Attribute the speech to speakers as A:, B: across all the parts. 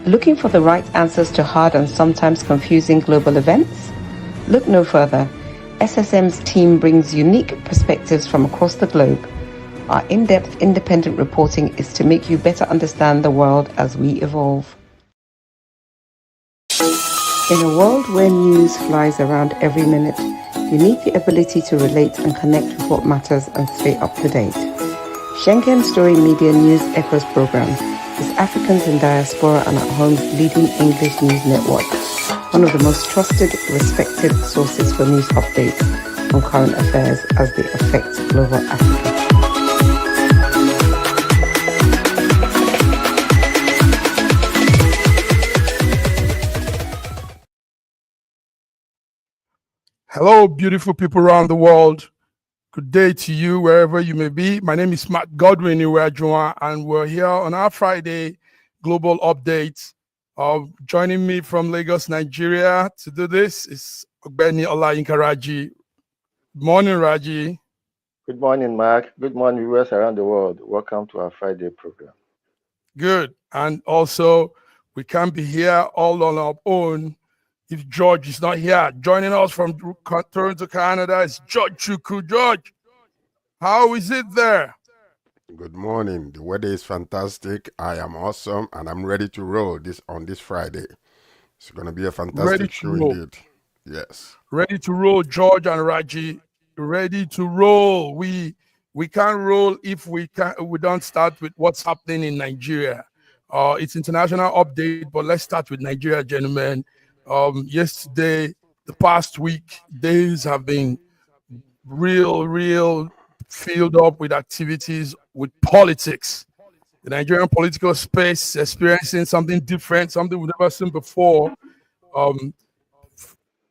A: Looking for the right answers to hard and sometimes confusing global events? Look no further. SSM's team brings unique perspectives from across the globe. Our in-depth independent reporting is to make you better understand the world as we evolve. In a world where news flies around every minute, you need the ability to relate and connect with what matters and stay up to date. Schengen Story Media News Echoes program is Africans in Diaspora and at Home's leading English news network, one of the most trusted, respected sources for news updates on current affairs as they affect global Africa.
B: Hello, beautiful people around the world. Good day to you, wherever you may be. My name is Matt Godwin Iweajuwa, and we're here on our Friday Global Update. Joining me from Lagos, Nigeria to do this is Ogbeni Olayinka Raji. Good morning, Raji.
C: Good morning, Mark. Good morning, viewers around the world. Welcome to our Friday program.
B: Good. And also, we can't be here all on our own if George is not here. Joining us from Toronto, Canada is George Chukwu. George, how is it there?
D: Good morning. The weather is fantastic. I am awesome, and I'm ready to roll on this Friday. It's going to be a fantastic show indeed. Yes.
B: Ready to roll, George and Raji. Ready to roll. We can't roll if we don't start with what's happening in Nigeria. It's international update, but let's start with Nigeria, gentlemen. Yesterday, the past week, days have been real filled up with activities with politics. The Nigerian political space experiencing something different, something we've never seen before.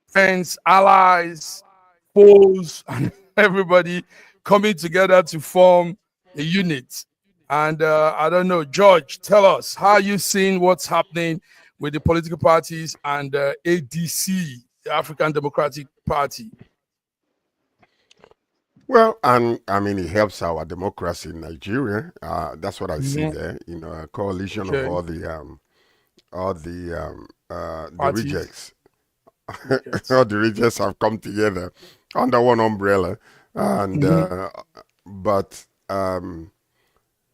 B: Friends, allies, foes, and everybody coming together to form a unit. And I don't know, George, tell us, how are you seeing what's happening with the political parties and ADC, the African Democratic Party?
D: Well, and I mean, it helps our democracy in Nigeria. That's what I see there. You know, a coalition of all the rejects. All the rejects have come together under one umbrella, and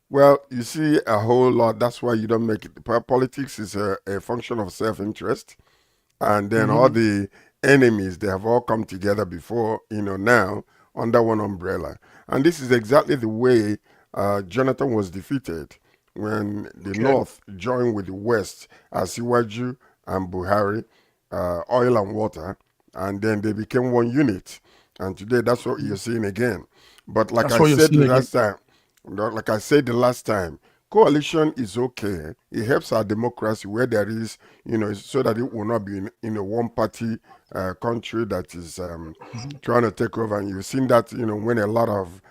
D: well, you see a whole lot. That's why you don't make it. Politics is a function of self-interest, and then all the enemies, they have all come together before, now under one umbrella. And this is exactly the way Jonathan was defeated when the North joined with the West as Iwaju and Buhari, oil and water, and then they became one unit. And today, that's what you're seeing again. But like I said the last time, coalition is okay. It helps our democracy where there is, so that it will not be in a one-party country that is trying to take over. And you've seen that, when a lot of,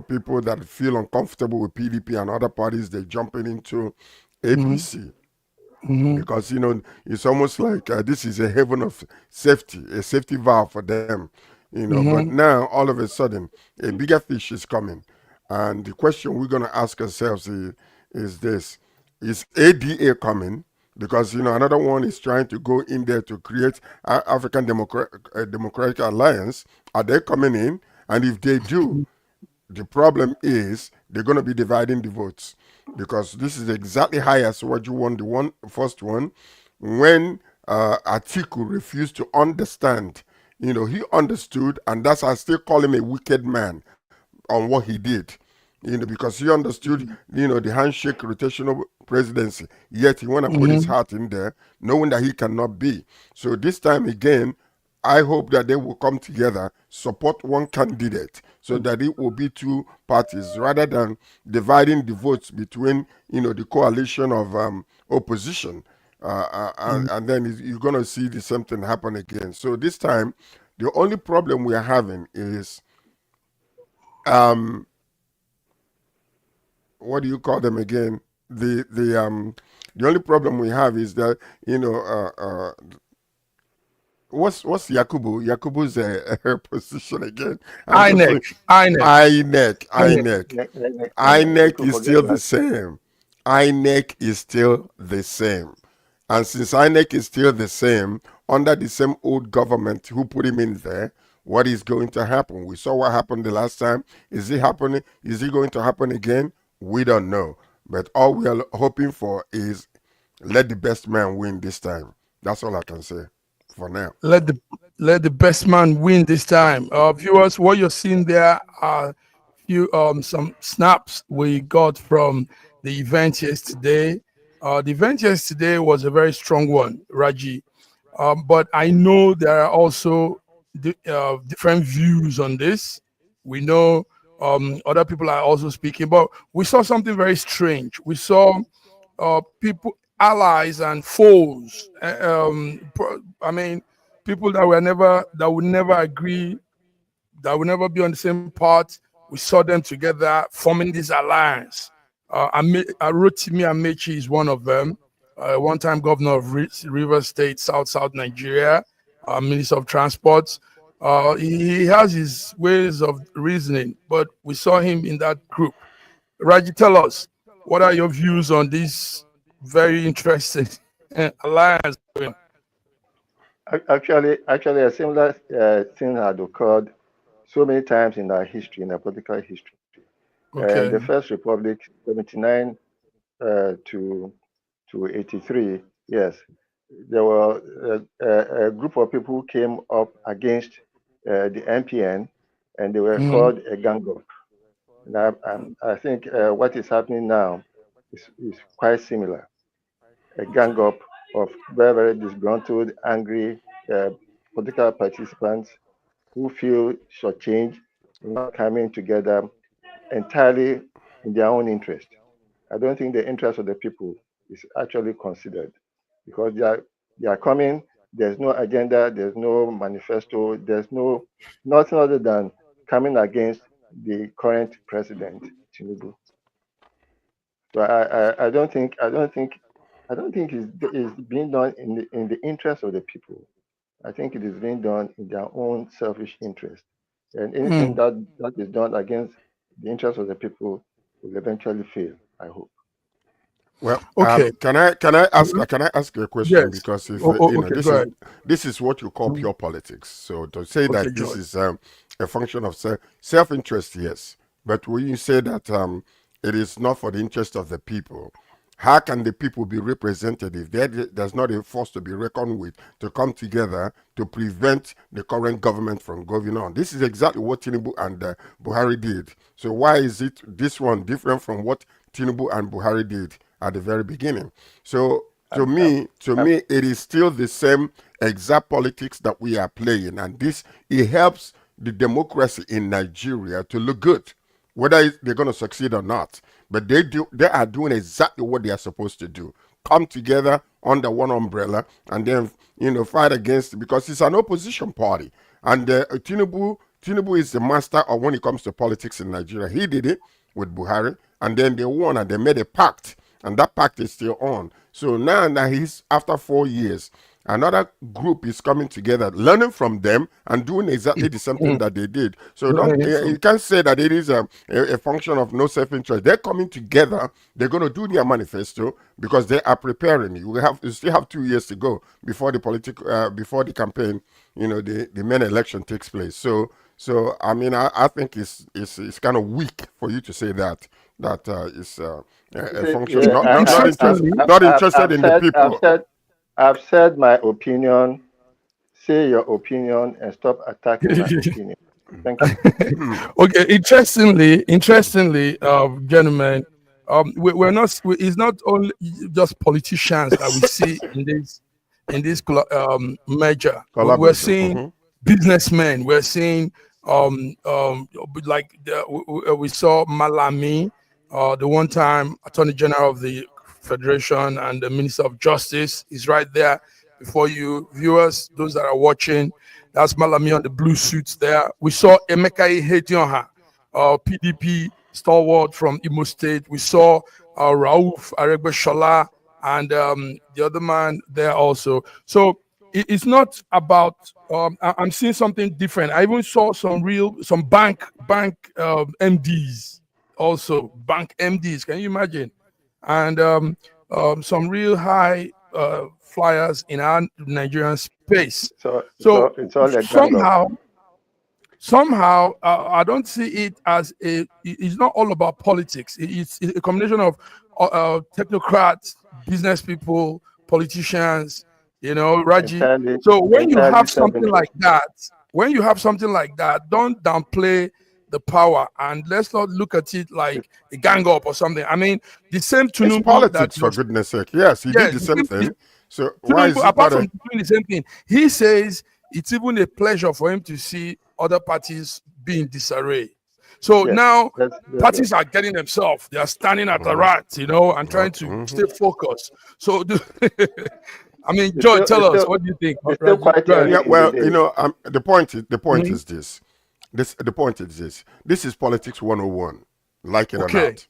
D: people that feel uncomfortable with PDP and other parties, they're jumping into APC. Because, it's almost like this is a haven of safety, a safety valve for them, But now, all of a sudden, a bigger fish is coming. And the question we're going to ask ourselves is this: is ADA coming? Because another one is trying to go in there to create African Democratic Alliance. Are they coming in? And if they do, the problem is they're going to be dividing the votes, because this is exactly as what you won the first one when Atiku refused to understand. He understood, and that's I still call him a wicked man on what he did, because he understood, the handshake rotational presidency, yet he want to put his heart in there, knowing that he cannot be. So this time again, I hope that they will come together, support one candidate, so that it will be two parties, rather than dividing the votes between, the coalition of opposition. And then you're going to see the same thing happen again. So this time, the only problem we are having is what do you call them again? The only problem we have is that what's Yakubu? Yakubu's position again? INEC is still the same. INEC is still the same. And since INEC is still the same, under the same old government who put him in there, what is going to happen? We saw what happened the last time. Is it happening? Is it going to happen again? We don't know. But all we are hoping for is let the best man win this time. That's all I can say for now.
B: Let the best man win this time. Viewers, what you're seeing there are some snaps we got from the event yesterday. The event yesterday was a very strong one, Raji. But I know there are also different views on this. We know other people are also speaking, but we saw something very strange. We saw people, allies and foes. I mean, people that would never agree, that would never be on the same part. We saw them together forming this alliance. Rotimi Amechi is one of them, one-time governor of Rivers State, South Nigeria, Minister of Transport. He has his ways of reasoning, but we saw him in that group. Raji, tell us, what are your views on this very interesting alliance?
C: Actually, a similar thing had occurred so many times in our history, in our political history.
B: Okay.
C: The First Republic, 79 to 83, yes, there were a group of people who came up against the MPN, and they were called a gang up. Now, I think what is happening now is quite similar. A gang up of very, very disgruntled, angry political participants who feel shortchanged, not coming together entirely in their own interest. I don't think the interest of the people is actually considered, because they are coming. There's no agenda. There's no manifesto. There's nothing other than coming against the current president, Tinubu. So I don't think it's being done in the interest of the people. I think it is being done in their own selfish interest. And anything that is done against the interest of the people will eventually fail, I hope.
D: Well,
B: Okay.
D: can I ask you a question?
B: Yes.
D: Because if
B: Okay,
D: this is what you call pure politics. So to say that this
B: George.
D: is a function of self-interest, yes. But when you say that it is not for the interest of the people, how can the people be represented if there's not a force to be reckoned with to come together to prevent the current government from going on? This is exactly what Tinubu and Buhari did. So why is it this one different from what Tinubu and Buhari did at the very beginning? So to me, it is still the same exact politics that we are playing, and it helps the democracy in Nigeria to look good, whether they're going to succeed or not. But they are doing exactly what they are supposed to do: come together under one umbrella and then fight against, because it's an opposition party. And Tinubu is the master of when it comes to politics in Nigeria. He did it with Buhari, and then they won and they made a pact, and that pact is still on. So now that he's after 4 years, another group is coming together, learning from them and doing exactly the same thing that they did. So you can't say that it is a function of no self-interest. They're coming together. They're going to do their manifesto because they are preparing. You still have 2 years to go before the campaign. The main election takes place. So I mean, I think it's kind of weak for you to say that is a function not interested in the people.
C: I've said my opinion. Say your opinion and stop attacking my opinion. Thank you.
B: Okay. Interestingly, gentlemen, we're not. It's not only just politicians that we see in this merger. We're seeing businessmen. We're seeing we saw Malami, the one-time Attorney General of the Federation and the Minister of Justice is right there before you viewers, those that are watching. That's Malami on the blue suits there. We saw Emeka Ihedioha, PDP stalwart from Imo State. We saw Rauf Aregbesola and the other man there also. So it's not about. I'm seeing something different. I even saw some bank MDs also, bank MDs. Can you imagine? And some real high flyers in our Nigerian space.
C: So
B: So
C: it's all a gang up.
B: somehow, I don't see it as it's not all about politics. It's a combination of technocrats, business people, politicians, Raji.
C: Entirely,
B: So when you
C: entirely
B: have something like
C: self-interest.
B: that, don't downplay the power, and let's not look at it like a gang up or something. I mean, the same
D: It's
B: Tinubu that
D: politics, for goodness sake. Yes, he did
B: yes,
D: the same thing. So why
B: Tinubu,
D: is it
B: apart
D: not
B: from
D: a...
B: doing the same thing, he says it's even a pleasure for him to see other parties be in disarray. So
C: Yes,
B: now
C: that's
B: parties are getting themselves, they are standing at the right, and trying to stay focused. So, I mean, Joy, tell us, what do you think?
C: it's still quite
B: Go ahead.
C: early
D: Yeah,
C: in
D: well,
C: the day.
D: the point
B: Mhm.
D: is this. The point is this. This is politics 101, like it or
B: Okay.
D: not.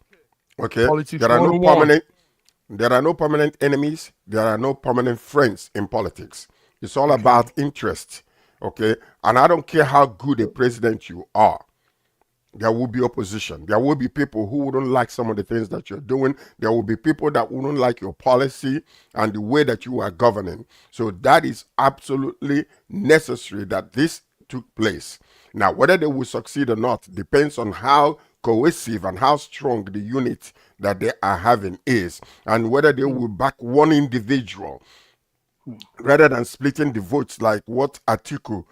D: Okay?
B: Politics
D: There are no
B: 101.
D: permanent enemies. There are no permanent friends in politics. It's all about interest. Okay? And I don't care how good a president you are. There will be opposition. There will be people who wouldn't like some of the things that you're doing. There will be people that wouldn't like your policy and the way that you are governing. So that is absolutely necessary that this took place. Now, whether they will succeed or not depends on how cohesive and how strong the unit that they are having is, and whether they will back one individual rather than splitting the votes like what Atiku,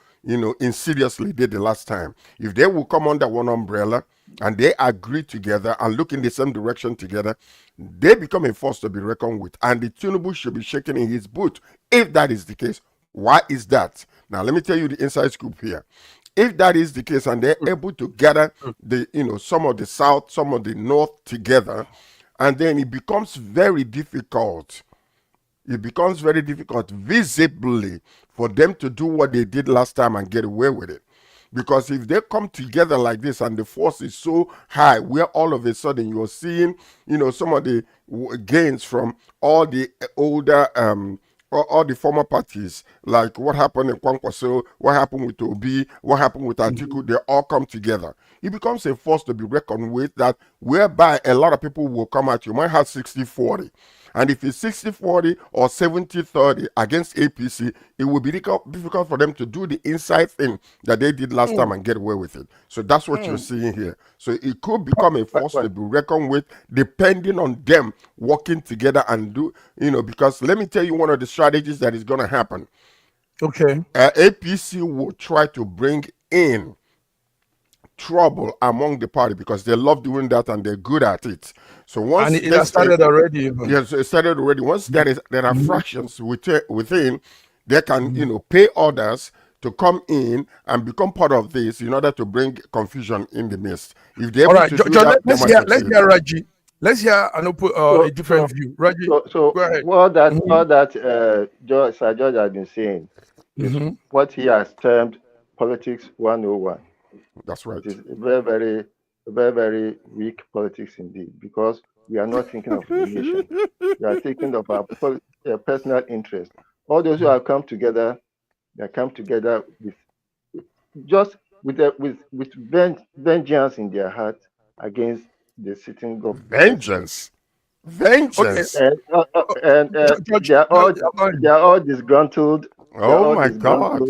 D: insidiously did the last time. If they will come under one umbrella and they agree together and look in the same direction together, they become a force to be reckoned with. And the Tinubu should be shaking in his boot if that is the case. Why is that? Now, let me tell you the inside scoop here. If that is the case and they're able to gather some of the South, some of the North together, and then it becomes very difficult visibly for them to do what they did last time and get away with it. Because if they come together like this and the force is so high, where all of a sudden you're seeing, some of the gains from all the older, all the former parties, like what happened in Kwankwaso, what happened with Obi, what happened with Atiku, they all come together. It becomes a force to be reckoned with, that whereby a lot of people will come at you. You might have 60-40. And if it's 60-40 or 70-30 against APC, it will be difficult for them to do the inside thing that they did last time and get away with it. So that's what you're seeing here. So it could become a force to be reckoned with, depending on them working together and because let me tell you one of the strategies that is going to happen.
B: Okay.
D: APC will try to bring in trouble among the party because they love doing that and they're good at it. So once
B: it has started already. Even.
D: Yes, it started already. Once there are fractions within, they can pay others to come in and become part of this in order to bring confusion in the midst. If they're able to do that,
B: let's hear Raji. Let's hear a different view. Raji,
C: so
B: go ahead.
C: all that Sir George has been saying is what he has termed politics 101.
D: That's right.
C: It is very, very weak politics indeed, because we are not thinking of the nation. We are thinking of our personal interest. All those who have come together, they come together with vengeance in their heart against the sitting government.
D: Vengeance.
C: And they are all disgruntled.
D: Oh my God.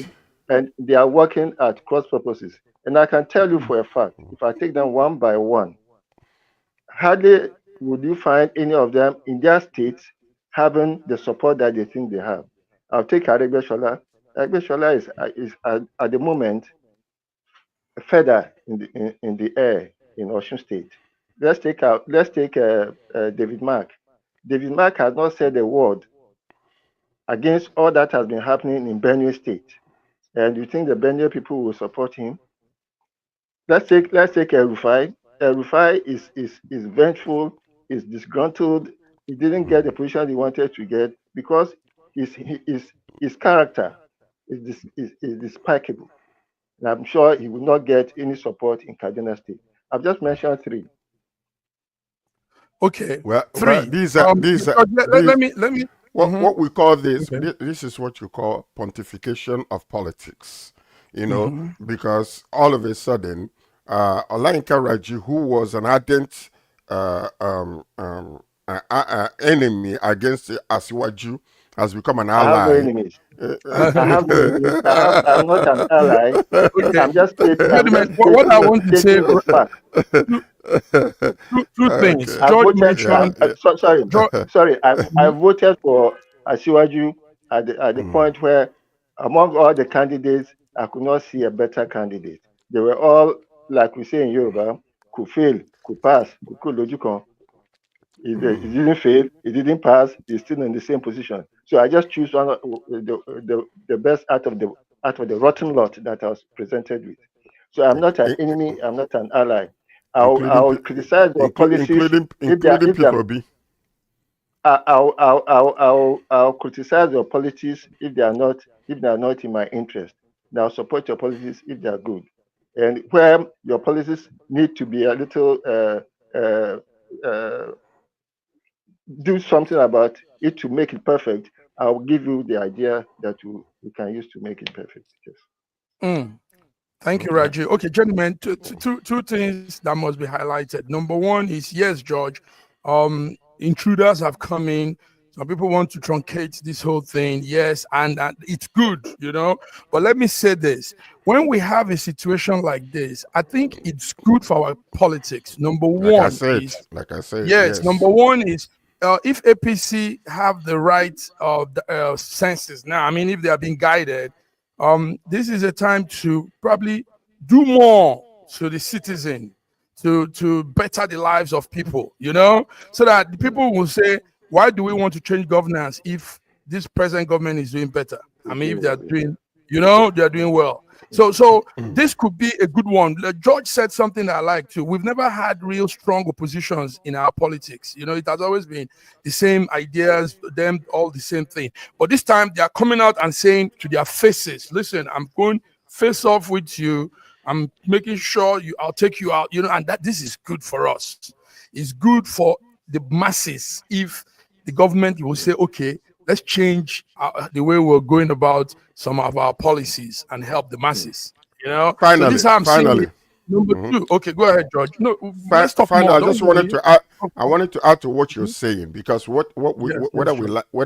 C: And they are working at cross purposes. And I can tell you for a fact, if I take them one by one, hardly would you find any of them in their states having the support that they think they have. I'll take Aregbesola. Aregbesola is at the moment a feather in the air in Osun State. Let's take David Mark. David Mark has not said a word against all that has been happening in Benue State. And you think the Benue people will support him? Let's take El-Rufai. El-Rufai is vengeful, is disgruntled. He didn't get the position he wanted to get because his character is despicable. And I'm sure he will not get any support in Kaduna State. I've just mentioned three.
B: Okay.
D: Well,
B: three.
D: These are
B: let me.
D: What we call this, this is what you call pontification of politics, because all of a sudden, Olayinka Raji, who was an ardent enemy against Asiwaju has become an
C: I have no
D: ally.
C: enemies. I have no enemies. I'm not an ally.
B: Okay,
C: I'm just stating. I'm
B: gentlemen,
C: just
B: what I
C: stating,
B: want to say,
C: stating the fact.
B: two things.
D: Okay.
C: I
B: George
C: voted.
B: mentioned. George,
C: Sorry. I voted for Asiwaju at the point where, among all the candidates, I could not see a better candidate. They were all, like we say in Yoruba, could fail, could pass, could lojukon. It didn't fail, it didn't pass. He's still in the same position. So I just choose one of the best out of the rotten lot that I was presented with. So I'm not an enemy. I'm not an ally. I'll criticize your policies if they are
D: including
C: if they are
D: Peter B.
C: I'll criticize your policies if they are not in my interest. Now support your policies if they are good, and where your policies need to be a little uh, uh, do something about it to make it perfect. I'll give you the idea that we can use to make it perfect. Yes.
B: Thank you, Raji. Okay, gentlemen, two things that must be highlighted. Number one is, yes, George, intruders have come in. Some people want to truncate this whole thing. Yes, and it's good, But let me say this. When we have a situation like this, I think it's good for our politics. Number
D: Like I
B: one
D: said,
B: is,
D: yes.
B: number one is, if APC have the right senses now, I mean, if they are being guided, this is a time to probably do more to the citizen, to better the lives of people, so that the people will say, why do we want to change governance if this present government is doing better? I mean, if they are doing, they are doing well. So this could be a good one. George said something that I like too. We've never had real strong oppositions in our politics. It has always been the same ideas, them all the same thing. But this time they are coming out and saying to their faces, listen, I'm going face off with you. I'm making sure I'll take you out, and that this is good for us. It's good for the masses if the government will say, okay, let's change the way we're going about some of our policies and help the masses. So this is how I'm seeing it. Number two. Okay, go ahead, George. No, let's talk more.
D: I just wanted to add. I wanted to add to what you're saying, because whether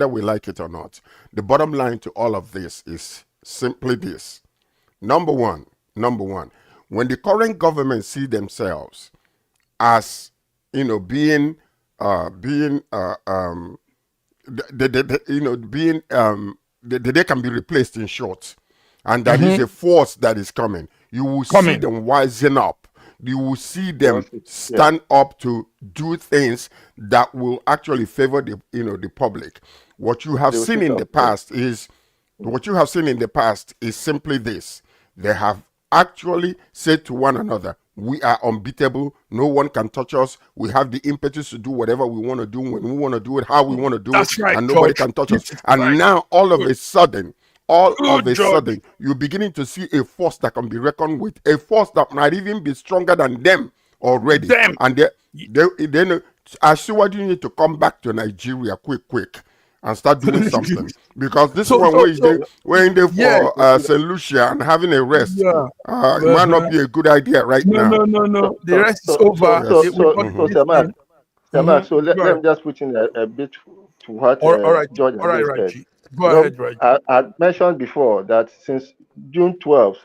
D: we like it or not, the bottom line to all of this is simply this. Number one, when the current government see themselves as being they can be replaced, in short, and that is a force that is coming. You will see them wising up. You will see them stand up to do things that will actually favor the public. What you have seen in the past is simply this: they have actually said to one another, we are unbeatable, no one can touch us, we have the impetus to do whatever we want to do, when we want to do it, how we want to do it,
B: right,
D: and nobody can touch us. And now all of a sudden, you're beginning to see a force that can be reckoned with, a force that might even be stronger than them already. And then Asiwaju need to come back to Nigeria quick and start doing something, because this we're in there for St. Lucia and having a rest. It might not be a good idea now.
B: No. The rest is over.
C: So let me just put in a bit to what George has said.
B: Go ahead, Reggie.
C: I mentioned before that since June 12th,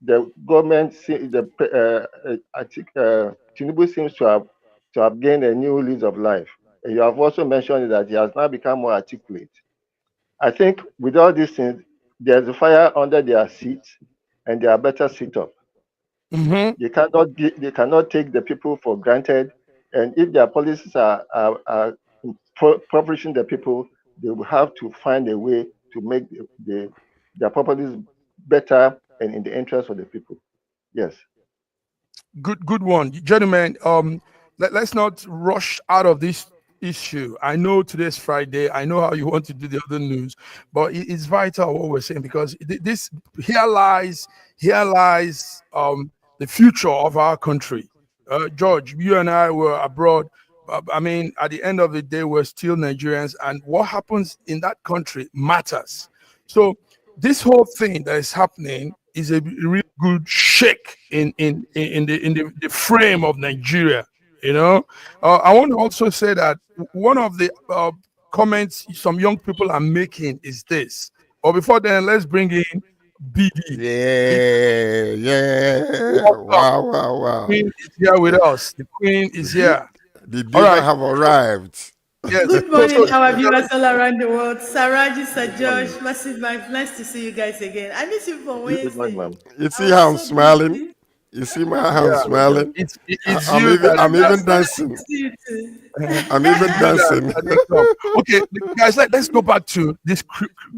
C: the government, I think Tinubu seems to have gained a new lease of life. And you have also mentioned that he has now become more articulate. I think with all these things, there's a fire under their seats, and they are better sit up. They cannot take the people for granted, and if their policies are impoverishing the people, they will have to find a way to make their policies better and in the interest of the people. Yes.
B: Good one, gentlemen. Let's not rush out of this issue. I know today's Friday. I know how you want to do the other news, but it's vital what we're saying, because here lies the future of our country. George, you and I were abroad. I mean, at the end of the day, we're still Nigerians, and what happens in that country matters. So this whole thing that is happening is a real good shake in the frame of Nigeria. You know, I want to also say that one of the comments some young people are making is this. But before then, let's bring in BD.
D: Yeah.
B: Welcome.
D: Wow, wow, wow.
B: Queen is here with us. The Queen is here.
D: The
B: All
D: diva
B: right.
D: have arrived.
B: Yes.
E: Good
B: So
E: morning, our viewers all around the world. Saraji, Sir
C: Good
E: Josh,
C: morning.
E: massive nice to see you guys again. I miss you from
C: Good morning,
E: Wednesday.
C: ma'am.
D: You
E: I
D: see
E: was
D: how I'm
E: so
D: smiling?
E: busy.
D: You see how I'm
B: yeah,
D: smiling?
B: it's
D: I'm
B: you
D: even
B: that
E: Sir
D: I'm
E: Josh,
D: even
E: so nice to
D: dancing.
E: see you too.
D: I'm even
B: it's you
D: dancing.
B: that makes up. Okay, guys, let's go back to this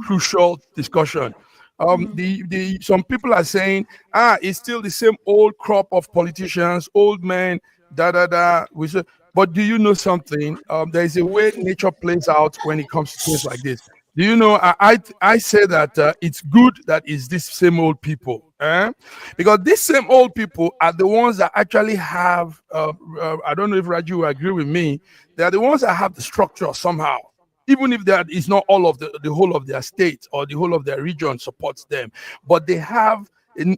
B: crucial discussion. The some people are saying, it's still the same old crop of politicians, old men, da da da. But do you know something? There is a way nature plays out when it comes to things like this. Do you know? I say that it's good that it's these same old people, because these same old people are the ones that actually have. I don't know if Raju will agree with me. They are the ones that have the structure somehow, even if that is not all of the whole of their state or the whole of their region supports them, but they have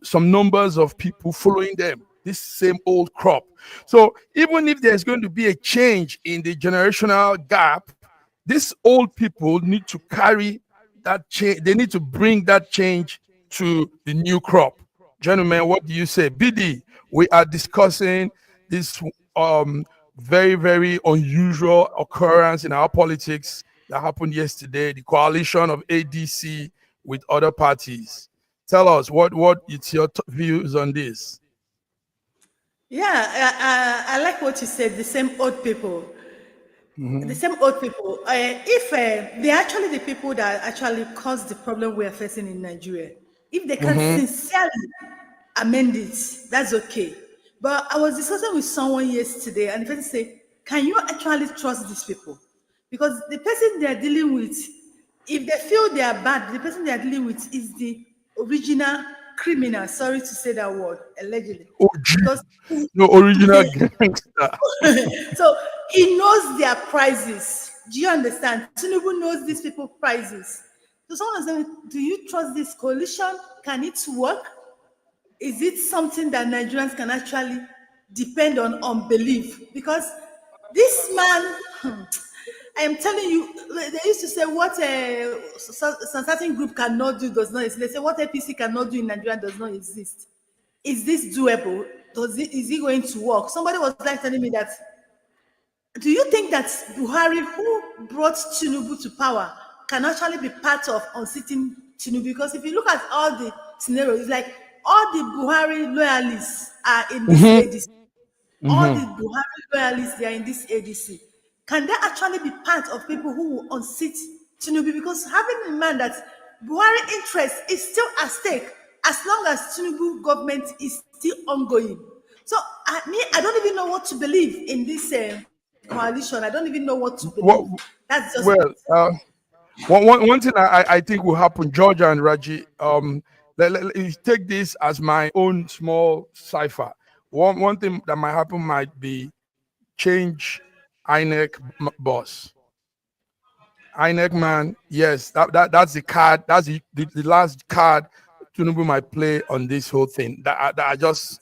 B: some numbers of people following them, this same old crop. So even if there's going to be a change in the generational gap, these old people need to carry that change. They need to bring that change to the new crop. Gentlemen, what do you say? BD, we are discussing this very, very unusual occurrence in our politics that happened yesterday, the coalition of ADC with other parties. Tell us what it's your views on this.
E: Yeah, I like what you said, the same old people. The
B: Mhm.
E: same old people. If they're actually the people that actually caused the problem we are facing in Nigeria, if they can
B: Mhm.
E: sincerely amend it, that's okay. But I was discussing with someone yesterday, and the person said, "Can you actually trust these people? Because the person they are dealing with, if they feel they are bad, the person they are dealing with is the original criminal. Sorry to say that word, allegedly,
B: OG,
E: because."
B: no original gangster.
E: So he knows their prices. Do you understand? Tinubu knows these people prices. So someone is saying, do you trust this coalition? Can it work? Is it something that Nigerians can actually depend on belief? Because this man, I am telling you, they used to say what some certain group cannot do does not exist. They say what APC cannot do in Nigeria does not exist. Is this doable? Is it going to work? Somebody was like telling me that, do you think that Buhari, who brought Tinubu to power, can actually be part of unseating Tinubu? Because if you look at all the scenarios, it's like all the Buhari loyalists are in this
B: Mhm.
E: ADC. All the
B: Mhm.
E: Buhari loyalists, they are in this ADC. Can they actually be part of people who will unseat Tinubu? Because having in mind that Buhari interest is still at stake as long as Tinubu government is still ongoing. So I don't even know what to believe in this coalition. I don't even know what to believe.
B: Well,
E: That's just
B: well, one thing I think will happen, Georgia and Raji. You take this as my own small cipher. One thing that might happen might be change INEC boss. INEC man, yes, that's the card. That's the last card Tinubu might play on this whole thing. That I just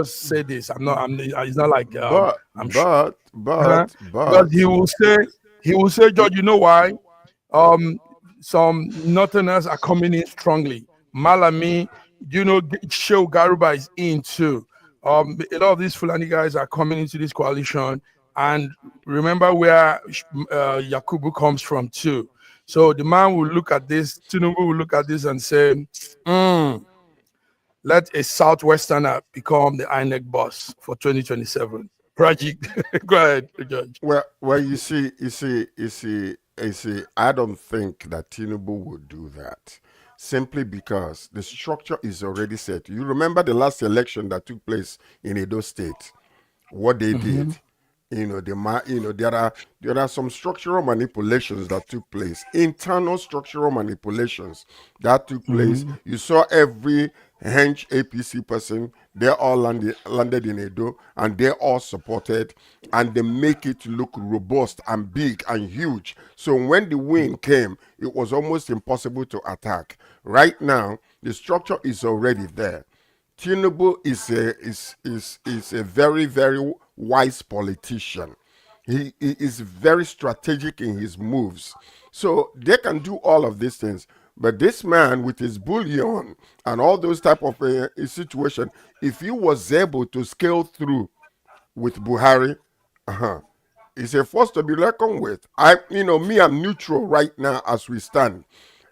B: say this. I'm not. I'm. It's not like
D: but
B: I'm sure.
D: but
B: Uh-huh.
D: but
B: Because
D: but
B: he will say, George, you know why? Um, some Northerners are coming in strongly. Malami, Show Garuba is in too. A lot of these Fulani guys are coming into this coalition, and remember where Yakubu comes from too. So the man will look at this, Tinubu will look at this and say, "Hmm, let a Southwesterner become the INEC boss for 2027. Raji, go ahead, Judge.
D: well, you see, I don't think that Tinubu would do that. Simply because the structure is already set. You remember the last election that took place in Edo State, what they
B: Mm-hmm.
D: did. There are some structural manipulations that took place, internal structural manipulations that took place.
B: Mm-hmm.
D: You saw every hench APC person, they all landed in Edo, and they all supported, and they make it look robust and big and huge. So when the win came, it was almost impossible to attack. Right now, the structure is already there. Tinubu is a very, very wise politician. He is very strategic in his moves. So they can do all of these things. But this man with his bullion and all those type of situation, if he was able to scale through with Buhari, it's a force to be reckoned with. I'm neutral right now as we stand.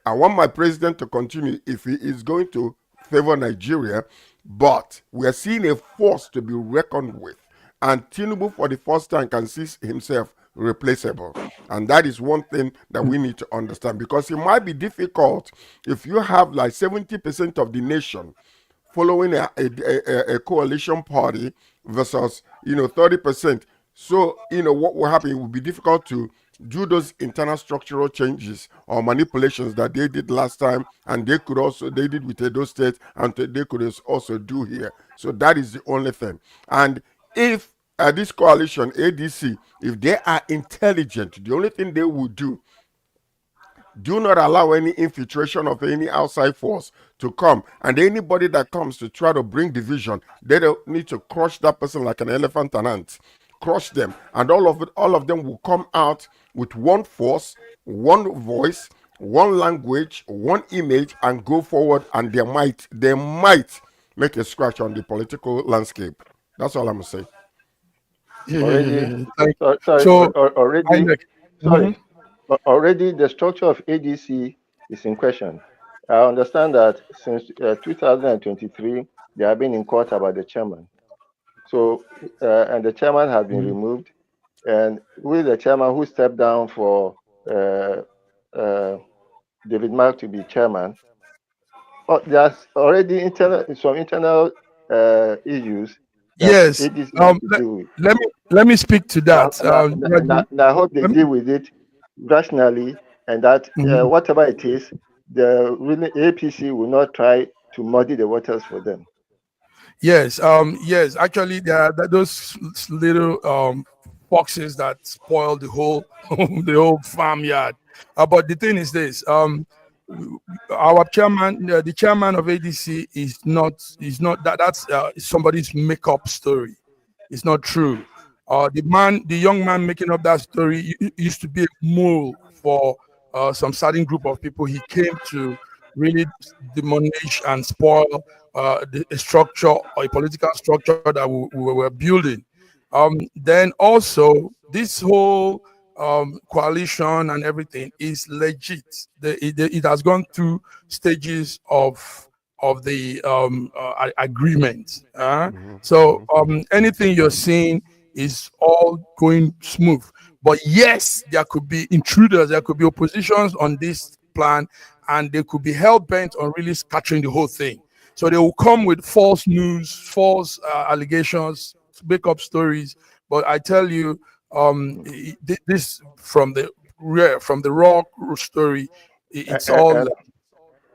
D: I want my president to continue if he is going to favor Nigeria, but we are seeing a force to be reckoned with. And Tinubu, for the first time, can see himself replaceable. And that is one thing that we need to understand, because it might be difficult if you have like 70% of the nation following a coalition party versus 30%. So what will happen? It will be difficult to do those internal structural changes or manipulations that they did last time, and they did with Edo State, and they could also do here. So that is the only thing. And if this coalition ADC, if they are intelligent, the only thing they will do not allow any infiltration of any outside force to come. And anybody that comes to try to bring division, they don't need to crush that person like an elephant and ant. Crush them. And all of them will come out with one force, one voice, one language, one image, and go forward, and they might make a scratch on the political landscape. That's all I'm gonna say.
C: Already, already the structure of ADC is in question. I understand that since 2023, they have been in court about the chairman. So, and the chairman has been removed, and with the chairman who stepped down for David Mark to be chairman, there's already some internal issues.
B: Yes. Let me speak to that.
C: I hope they deal with it rationally, and that whatever it is, the APC will not try to muddy the waters for them.
B: Yes. Yes. Actually, there are those little foxes that spoil the whole the whole farmyard. But the thing is this: our chairman, the chairman of ADC, is not that's somebody's make-up story. It's not true. The young man making up that story used to be a mole for some certain group of people. He came to really demolish and spoil a structure, or a political structure that we were building. Then also, this whole coalition and everything is legit. It has gone through stages of the agreement. So anything you're seeing is all going smooth. But yes, there could be intruders, there could be oppositions on this plan, and they could be hell bent on really scattering the whole thing. So they will come with false news, false allegations, make up stories. But I tell you, this from the raw story, it's all.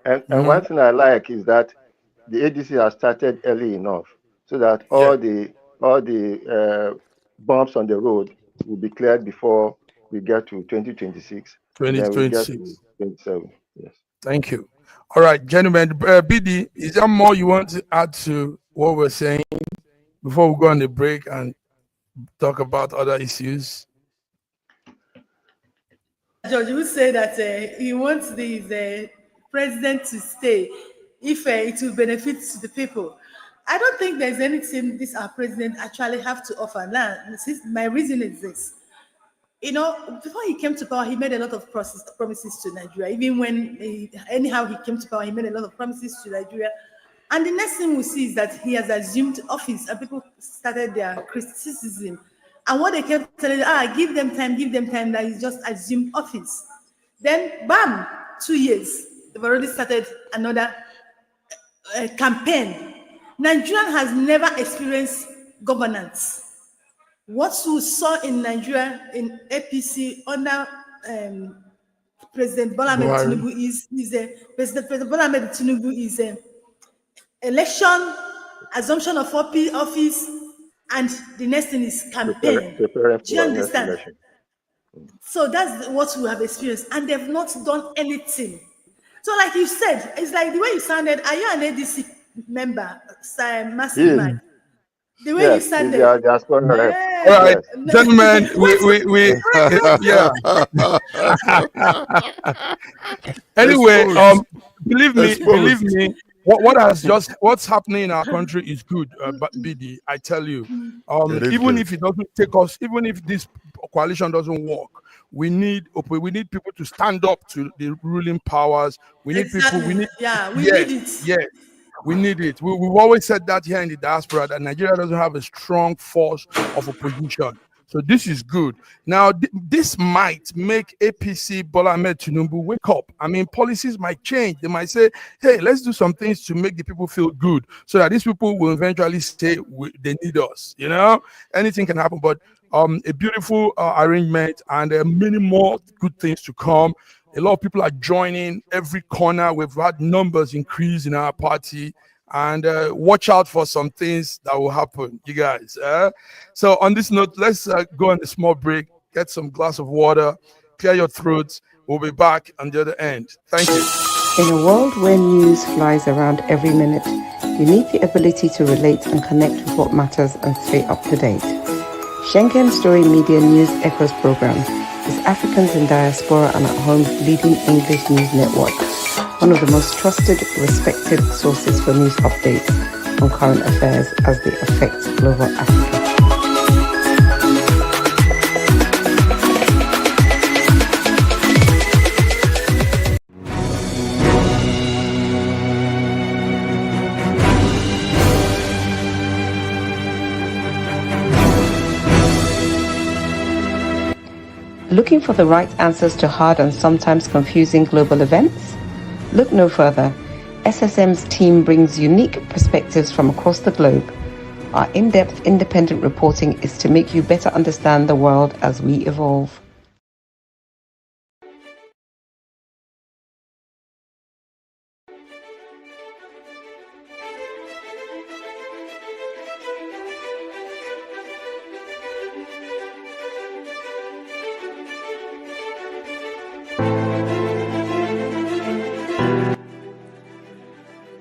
C: And one thing I like is that the ADC has started early enough, so that all the bumps on the road will be cleared before we get to 2026.
B: 2026.
C: 27. Yes.
B: Thank you. All right, gentlemen. BD, is there more you want to add to what we're saying before we go on the break and talk about other issues?
E: George would say that he wants the president to stay if it will benefit the people. I don't think there's anything this our president actually have to offer. Now, my reason is this. Before he came to power, he made a lot of promises to Nigeria. Even when, anyhow, he came to power, he made a lot of promises to Nigeria. And the next thing we see is that he has assumed office, and people started their criticism. And what they kept telling, give them time, that he's just assumed office. Then, bam, 2 years, they've already started another campaign. Nigeria has never experienced governance. What we saw in Nigeria in APC under President Bola Ahmed Tinubu is President Bola Ahmed Tinubu is election, assumption of office, and the next thing is campaign. Do you understand? So that's what we have experienced, and they've not done anything. So, like you said, it's like the way you sounded. Are you an ADC member,
C: He is.
E: mastermind. The way you
C: Yes,
E: said
C: he's
E: it.
C: the diaspora rep.
B: All right,
C: Yes.
B: gentlemen, yeah. Anyway,
D: Exposed.
B: believe
D: Exposed.
B: me, what's happening in our country is good. But BD, I tell you,
D: It is
B: even
D: good.
B: if it doesn't take us, even if this coalition doesn't work, we need people to stand up to the ruling powers. We need people. We
E: Exactly.
B: need
E: Yeah, we
B: yes,
E: need it.
B: yes. We need it. We've always said that here in the diaspora that Nigeria doesn't have a strong force of opposition. So this is good. Now, this might make APC Bola Ahmed Tinubu wake up. I mean, policies might change. They might say, hey, let's do some things to make the people feel good so that these people will eventually say they need us. You know, anything can happen. But a beautiful arrangement and many more good things to come. A lot of people are joining every corner. We've had numbers increase in our party, and watch out for some things that will happen, you guys. So on this note, let's go on a small break, get some glass of water, clear your throats. We'll be back on the other end. Thank you.
A: In a world where news flies around every minute, you need the ability to relate and connect with what matters and stay up to date. Schengen Story Media News Echoes program is Africans in Diaspora and at Home's leading English news network, one of the most trusted, respected sources for news updates on current affairs as they affect global Africa. Looking for the right answers to hard and sometimes confusing global events? Look no further. SSM's team brings unique perspectives from across the globe. Our in-depth independent reporting is to make you better understand the world as we evolve.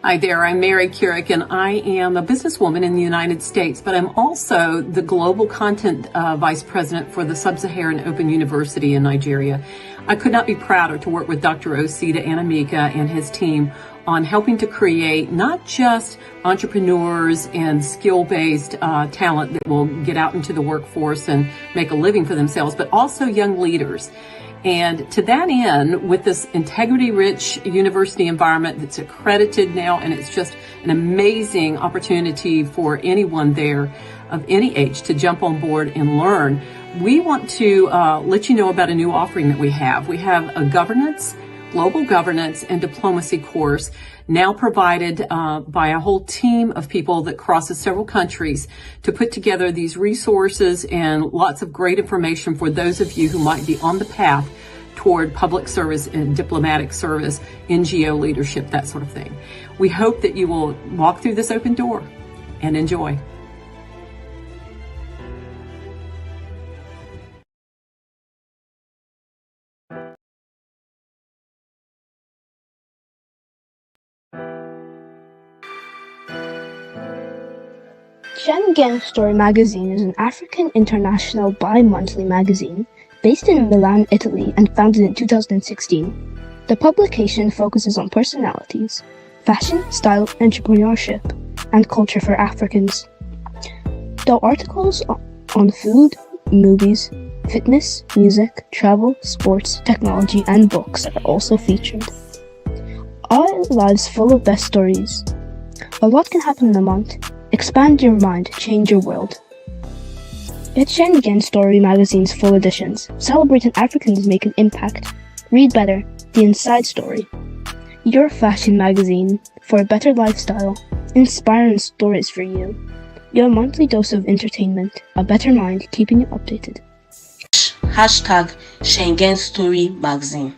F: Hi there, I'm Mary Keurig, and I am a businesswoman in the United States, but I'm also the Global Content Vice President for the Sub-Saharan Open University in Nigeria. I could not be prouder to work with Dr. Osita Anamika and his team on helping to create not just entrepreneurs and skill-based talent that will get out into the workforce and make a living for themselves, but also young leaders. And to that end, with this integrity-rich university environment that's accredited now, and it's just an amazing opportunity for anyone there of any age to jump on board and learn, we want to let you know about a new offering that we have. We have a global governance and diplomacy course now provided by a whole team of people that crosses several countries to put together these resources and lots of great information for those of you who might be on the path toward public service and diplomatic service, NGO leadership, that sort of thing. We hope that you will walk through this open door and enjoy.
G: Schengen Story magazine is an African international bi-monthly magazine based in Milan, Italy, and founded in 2016. The publication focuses on personalities, fashion, style, entrepreneurship, and culture for Africans. Though articles on food, movies, fitness, music, travel, sports, technology, and books are also featured. Our lives full of best stories. A lot can happen in a month. Expand your mind, change your world. Get Schengen Story magazine's full editions. Celebrating Africans make an impact. Read better, the inside story. Your fashion magazine for a better lifestyle. Inspiring stories for you. Your monthly dose of entertainment. A better mind keeping you updated.
H: Hashtag Schengen Story magazine.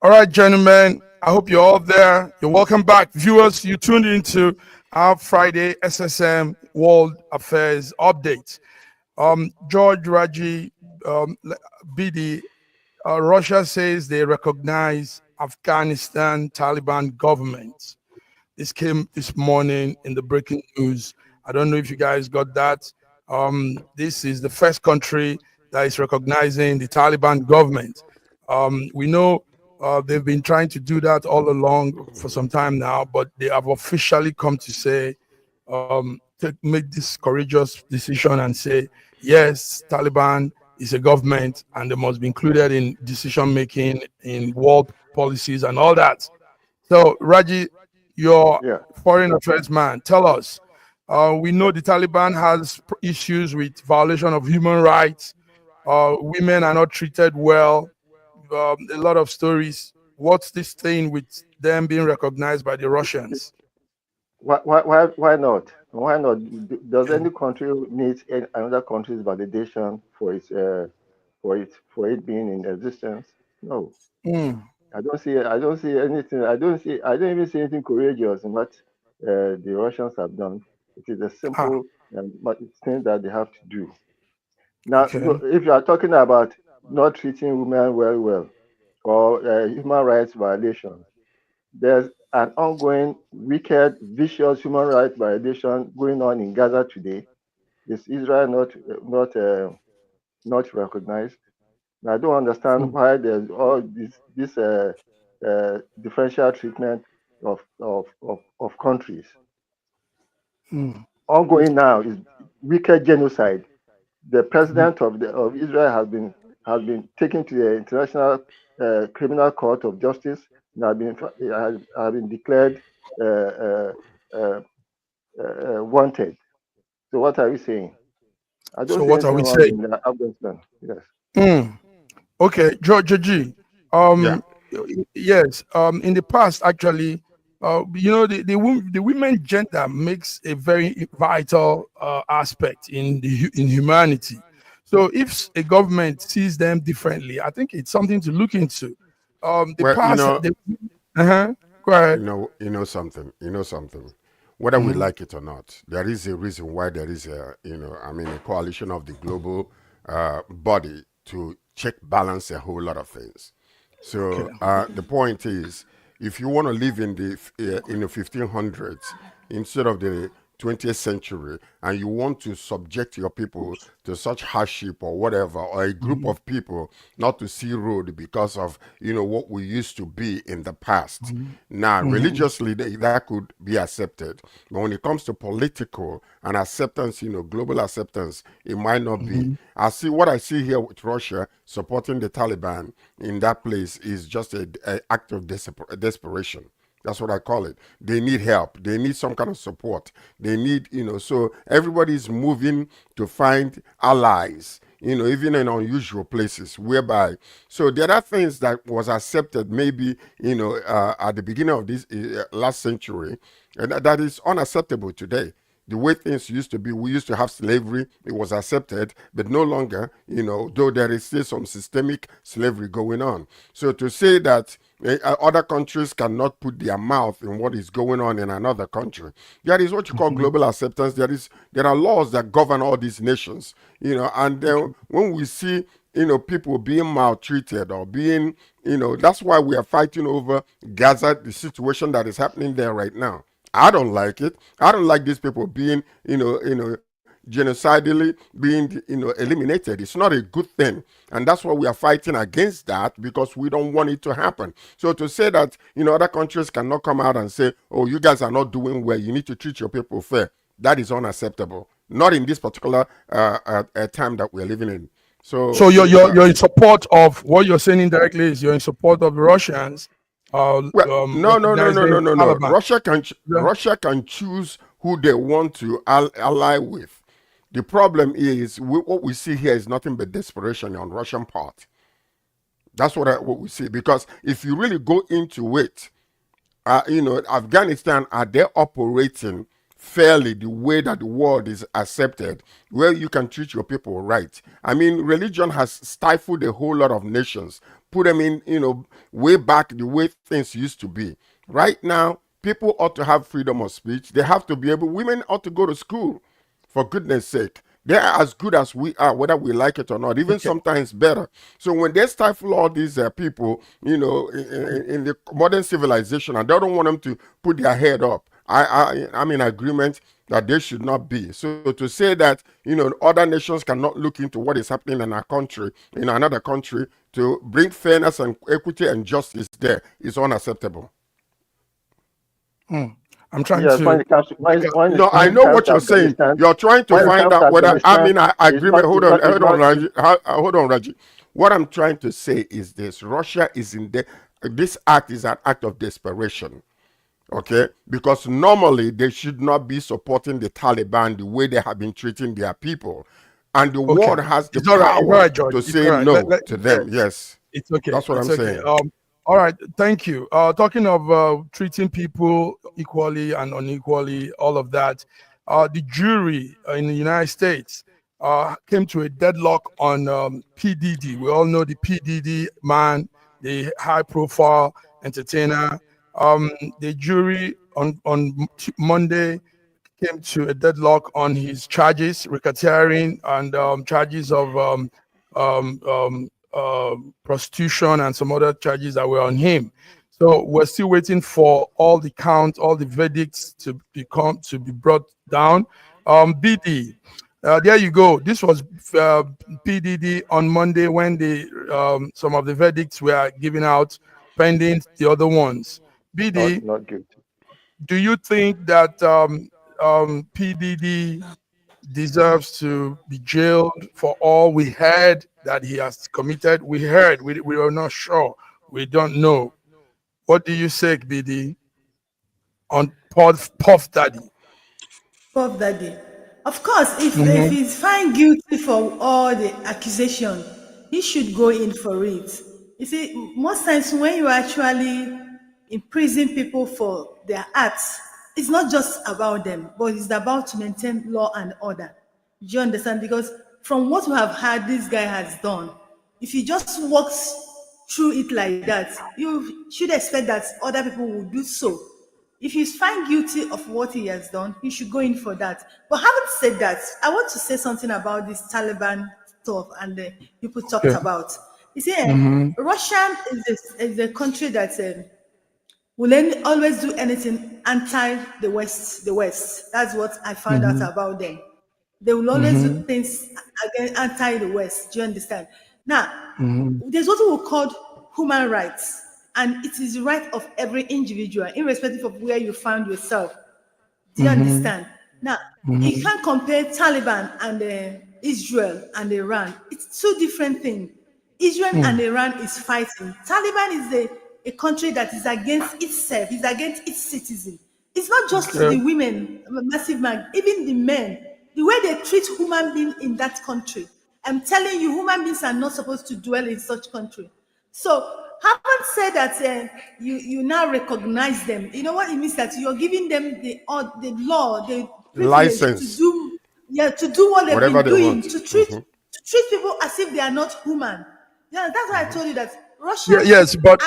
B: All right, gentlemen, I hope you're all there. You're welcome back. Viewers, you tuned into our Friday SSM World Affairs Update. George Raji, BD, Russia says they recognize Afghanistan Taliban government. This came this morning in the breaking news. I don't know if you guys got that. This is the first country that is recognizing the Taliban government. We know they've been trying to do that all along for some time now, but they have officially come to say, to make this courageous decision and say, yes, Taliban is a government and they must be included in decision making, in world policies and all that. So, Raji, you're
C: Yeah.
B: foreign affairs man. Tell us. We know the Taliban has issues with violation of human rights. Women are not treated well. A lot of stories. What's this thing with them being recognized by the Russians?
C: Why not? Why not? Does any country need another country's validation for it being in existence? No.
B: Mm.
C: I don't see anything. I don't even see anything courageous in what the Russians have done. It is a simple thing that they have to do. Now,
B: Okay.
C: if you are talking about not treating women well, or human rights violations, there's an ongoing wicked, vicious human rights violation going on in Gaza today. Is Israel not recognized? I don't understand why there's all this differential treatment of countries. Ongoing now is wicked genocide. The president of Israel has been taken to the International Criminal Court of Justice and has been declared wanted. So what are we saying? I don't see
B: what are
C: anything
B: we
C: wrong
B: saying?
C: in Afghanistan. Yes.
B: Okay, George G. Yes. In the past, actually, the women gender makes a very vital aspect in humanity. So if a government sees them differently, I think it's something to look into. Go ahead.
D: You know something. Whether we like it or not, there is a reason why there is a coalition of the global body to check balance a whole lot of things. So the point is, if you want to live in the 1500s instead of the 20th century, and you want to subject your people to such hardship or whatever, or a group of people not to see road because of what we used to be in the past. Now, religiously, that could be accepted, but when it comes to political and acceptance, global acceptance, it might not be. What I see here with Russia supporting the Taliban in that place is just an act of desperation. That's what I call it. They need help. They need some kind of support. They need, so everybody's moving to find allies, even in unusual places whereby. So there are things that was accepted maybe, at the beginning of this last century, and that is unacceptable today. The way things used to be, we used to have slavery, it was accepted, but no longer, though there is still some systemic slavery going on. So to say that other countries cannot put their mouth in what is going on in another country, there is what you call global acceptance. There are laws that govern all these nations, and then when we see people being maltreated or being, that's why we are fighting over Gaza, the situation that is happening there right now. I don't like it. I don't like these people being, genocidally being, eliminated. It's not a good thing. And that's why we are fighting against that, because we don't want it to happen. So to say that, other countries cannot come out and say, oh, you guys are not doing well, you need to treat your people fair, that is unacceptable. Not in this particular time that we're living in.
B: So you're in support of what you're saying indirectly is you're in support of the Russians.
D: No. Russia can choose who they want to ally with. The problem is what we see here is nothing but desperation on Russian part. That's what we see. Because if you really go into it, Afghanistan, are they operating fairly the way that the world is accepted, where you can treat your people right? I mean, religion has stifled a whole lot of nations. put them in, way back the way things used to be. Right now, people ought to have freedom of speech. They have to be able, women ought to go to school, for goodness sake. They're as good as we are, whether we like it or not, even sometimes better. So when they stifle all these people, in the modern civilization, and they don't want them to put their head up, I'm in agreement that they should not be. So to say that, other nations cannot look into what is happening in our country, in another country, to bring fairness and equity and justice there is unacceptable.
B: I'm trying
C: Yes,
B: to.
C: when it comes to,
D: No, I know what you're saying. You're trying to find out whether I'm in agreement. Hold on, Raji. What I'm trying to say is this: Russia is in this act is an act of desperation. Okay, because normally they should not be supporting the Taliban the way they have been treating their people, and the world has the power to say no to them. Yes,
B: it's okay.
D: That's what I'm saying.
B: All right, thank you. Talking of treating people equally and unequally, all of that, the jury in the United States came to a deadlock on PDD. We all know the PDD man, the high-profile entertainer. The jury on Monday came to a deadlock on his charges, racketeering, and charges of prostitution and some other charges that were on him. So we're still waiting for all the counts, all the verdicts to be brought down. BD, there you go. This was PDD on Monday when some of the verdicts were given out, pending the other ones. BD,
C: not guilty.
B: do you think that PDD deserves to be jailed for all we heard that he has committed? We heard, we are not sure, we don't know. What do you say, BD, on Puff Daddy?
E: Puff Daddy. Of course, if he's found guilty for all the accusation, he should go in for it. You see, most times when you actually imprison people for their acts, it's not just about them, but it's about to maintain law and order. Do you understand? Because from what we have heard this guy has done, if he just walks through it like that, you should expect that other people will do so. If he's found guilty of what he has done, he should go in for that. But having said that, I want to say something about this Taliban stuff and the people talked about. You see, Russia is a country that will always do anything anti the West. That's what I found out about them. They will always do things against anti the West. Do you understand? Now, there's what we call human rights, and it is the right of every individual, irrespective of where you found yourself. Do you understand? Now, you can't compare Taliban and Israel and Iran. It's two different things. Israel and Iran is fighting. Taliban is a country that is against itself, is against its citizens. It's not just the women, massive man, even the men. The way they treat human beings in that country. I'm telling you, human beings are not supposed to dwell in such country. So, having said that, you now recognize them. You know what it means? That you're giving them the law, the
D: License
E: to do what they've
D: whatever
E: been
D: they
E: doing,
D: want.
E: to treat people as if they are not human. Yeah, that's why I told you that Russia.
B: Yes, but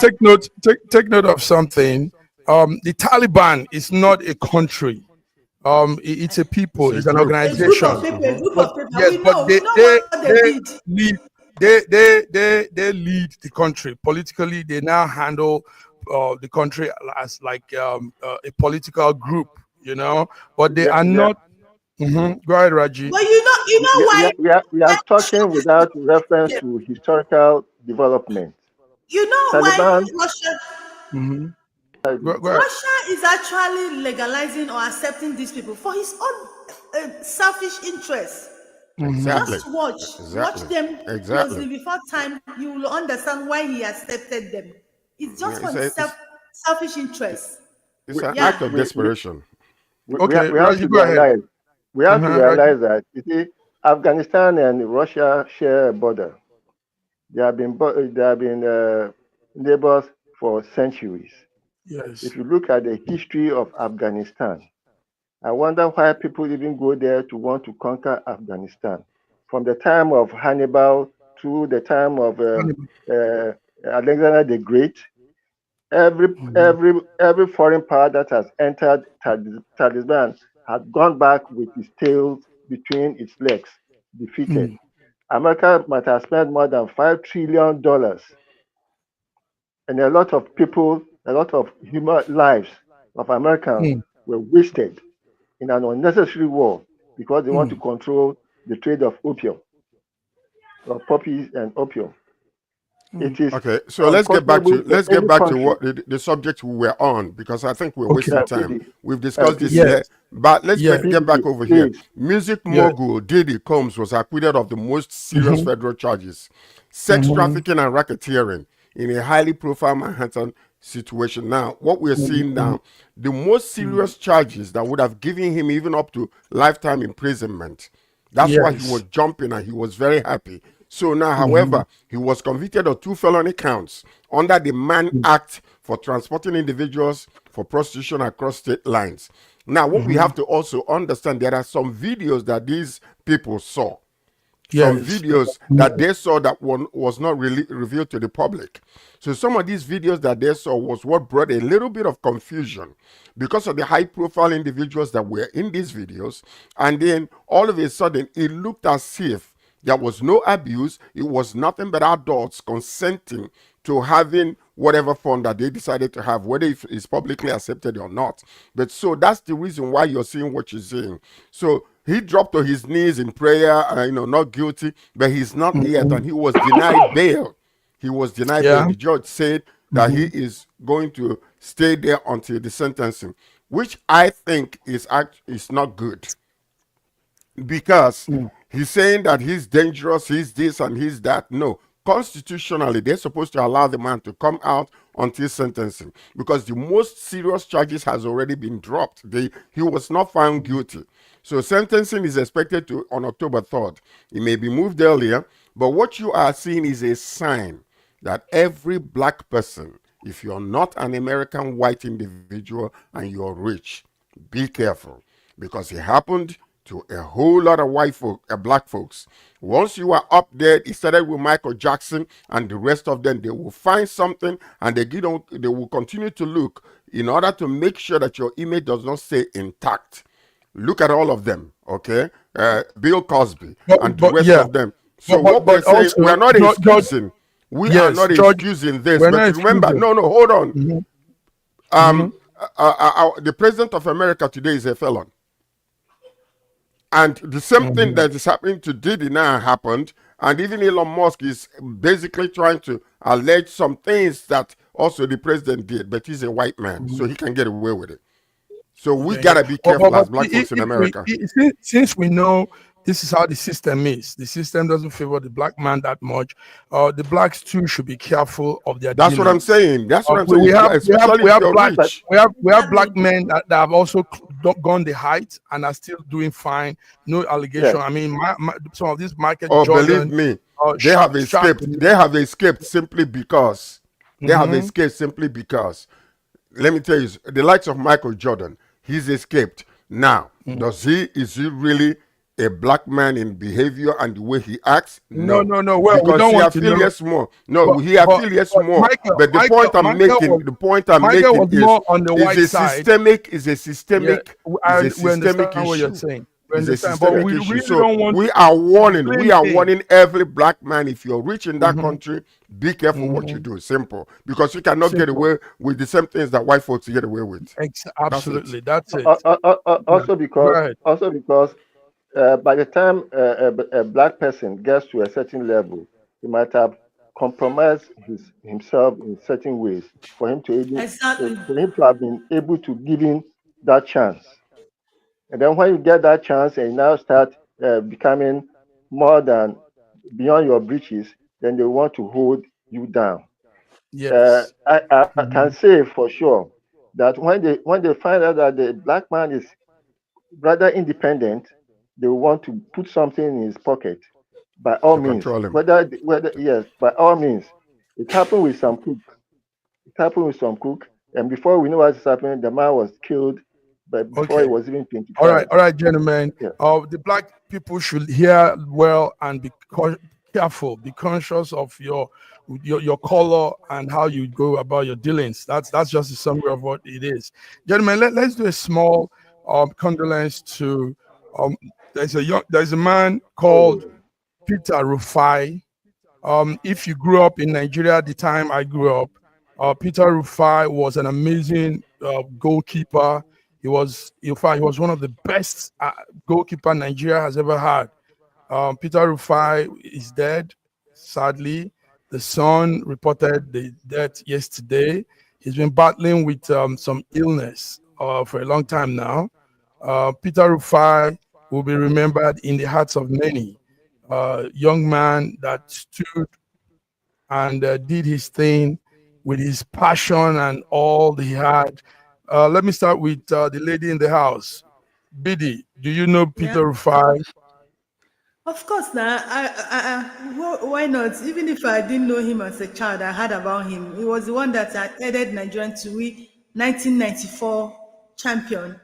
B: take note of something. The Taliban is not a country. It's a people. It's an organization.
E: A group of people.
B: Yes,
E: We know what they did.
B: They lead the country politically. They now handle the country as like a political group, but they are not. Go ahead, Raji.
E: But you know why
C: we are talking without reference to historical development.
E: You know
C: Taliban,
E: why Russia. Russia is actually legalizing or accepting these people for his own selfish interests.
D: Exactly.
E: Just watch them closely before time. You will understand why he accepted them. It's just for his selfish interests.
D: It's an act of desperation.
C: We have to realize that you see, Afghanistan and Russia share a border. They have been neighbors for centuries.
B: Yes.
C: If you look at the history of Afghanistan, I wonder why people even go there to want to conquer Afghanistan. From the time of Hannibal through the time of Alexander the Great. Every foreign power that has entered Taliban had gone back with its tails between its legs, defeated. America might have spent more than $5 trillion, and a lot of people, a lot of human lives of Americans were wasted in an unnecessary war because they want to control the trade of opium, or poppies and opium. It is
D: okay. So let's get back to
C: country.
D: what the subject we were on, because I think we're wasting time. We've discussed this
B: Yes.
D: here, but let's get back over here.
C: Please.
D: Music mogul Diddy Combs was acquitted of the most serious federal charges: sex trafficking and racketeering in a highly profile Manhattan situation. Now, what we're seeing now, the most serious charges that would have given him even up to lifetime imprisonment. That's why he was jumping and he was very happy. So now, however, he was convicted of 2 felony counts under the Mann Act for transporting individuals for prostitution across state lines. Now, what we have to also understand, there are some videos that these people saw. Some videos that they saw that one was not really revealed to the public. So some of these videos that they saw was what brought a little bit of confusion because of the high profile individuals that were in these videos. And then all of a sudden, it looked as if there was no abuse. It was nothing but adults consenting to having whatever fun that they decided to have, whether it's publicly accepted or not. But so that's the reason why you're seeing what you're seeing. So he dropped to his knees in prayer, not guilty, but he's not yet, and he was denied bail. He was denied bail. The judge said that he is going to stay there until the sentencing, which I think is not good. Because he's saying that he's dangerous, he's this and he's that. No, constitutionally, they're supposed to allow the man to come out until sentencing, because the most serious charges has already been dropped. He was not found guilty. So sentencing is expected on October 3rd. It may be moved earlier, but what you are seeing is a sign that every black person, if you're not an American white individual and you're rich, be careful, because it happened to a whole lot of black folks. Once you are up there, it started with Michael Jackson and the rest of them. They will find something and they will continue to look in order to make sure that your image does not stay intact. Look at all of them, okay? Bill Cosby and the rest of them. So what we're saying, we are not excusing. We are not excusing this. But remember, hold on. The president of America today is a felon. And the same thing that is happening to Diddy now happened. And even Elon Musk is basically trying to allege some things that also the president did. But he's a white man, so he can get away with it. So we got to be careful as black folks in America.
B: Since we know this is how the system is, the system doesn't favor the black man that much. The blacks too should be careful of their
D: That's
B: dealings.
D: what I'm saying. That's what I'm saying.
B: We have black men that have also gone the height and are still doing fine. No allegation. I mean, some of these Michael Jordan,
D: believe me, they have escaped. They have escaped simply because let me tell you, the likes of Michael Jordan, he's escaped. Now, is he really a black man in behavior and the way he acts? No.
B: Well,
D: because
B: we don't
D: he
B: want
D: affiliates
B: to
D: more. He affiliates more. But the point I'm making is
B: more on the white side.
D: Is a systemic
B: what you're
D: issue.
B: saying.
D: It's a systemic issue. So we are warning every black man, if you're rich in that country, be careful what you do. Simple. Because you cannot get away with the same things that white folks get away with.
B: Absolutely. That's it.
C: Also because by the time a black person gets to a certain level, he might have compromised himself in certain ways for him to have been able to give him that chance. And then when you get that chance and you now start becoming more than beyond your breeches, then they want to hold you down.
B: Yes.
C: I can say for sure that when they find out that the black man is rather independent, they want to put something in his pocket. By all means, by all means. It happened with some cook. And before we know what's happening, the man was killed. But before it was even 25.
B: All right, gentlemen. The black people should hear well and be careful, be conscious of your color and how you go about your dealings. That's just a summary of what it is. Gentlemen, let's do a small condolence to there's a man called Peter Rufai. If you grew up in Nigeria at the time I grew up, Peter Rufai was an amazing goalkeeper. He was, in fact, he was one of the best goalkeeper Nigeria has ever had. Peter Rufai is dead, sadly. The son reported the death yesterday. He's been battling with some illness for a long time now. Peter Rufai will be remembered in the hearts of many. Young man that stood and did his thing with his passion and all that he had. Let me start with the lady in the house. Biddy, do you know Peter Rufai?
E: Of course, now, why not? Even if I didn't know him as a child, I heard about him. He was the one that headed Nigeria to win 1994 champion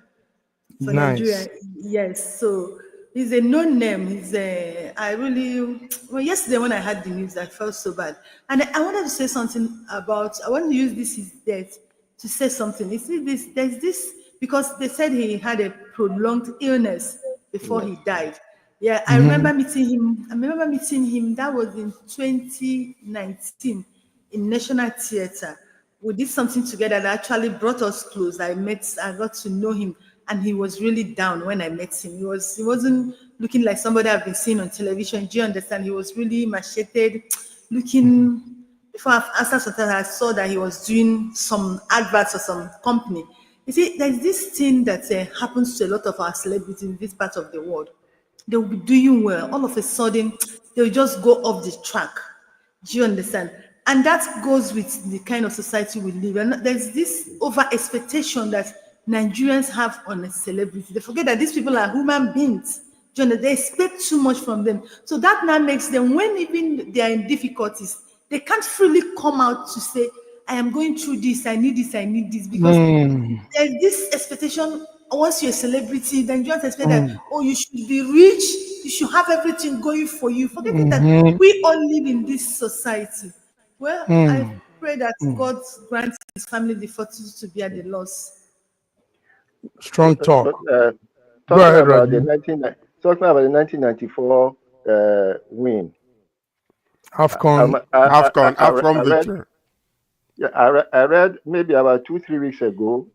E: for
B: Nice.
E: Nigeria. Yes, so he's a known name. Well, yesterday when I heard the news, I felt so bad. And I wanted to say something I want to use this his death to say something. You see, there's this, because they said he had a prolonged illness before he died. Yeah, I remember meeting him. That was in 2019 in National Theatre. We did something together that actually brought us close. I got to know him, and he was really down when I met him. He wasn't looking like somebody I've been seeing on television. Do you understand? He was really macheted, looking. Before I answered something, I saw that he was doing some adverts for some company. You see, there's this thing that happens to a lot of our celebrities in this part of the world. They'll be doing well. All of a sudden, they'll just go off the track. Do you understand? And that goes with the kind of society we live in. And there's this over expectation that Nigerians have on a celebrity. They forget that these people are human beings. Do you understand? They expect too much from them. So that now makes them, when even they are in difficulties, they can't freely come out to say, I am going through this, I need this, because there's this expectation. Once you're a celebrity, then you just expect that, oh, you should be rich, you should have everything going for you. Forgetting that we all live in this society. Well, I pray that God grants his family the fortitude to be at the loss.
B: Strong talk. Go
C: Talking
B: ahead,
C: about
B: Raju.
C: talking about the 1994 win.
B: AFCON.
D: AFCON victory.
C: I read maybe about 2-3 weeks ago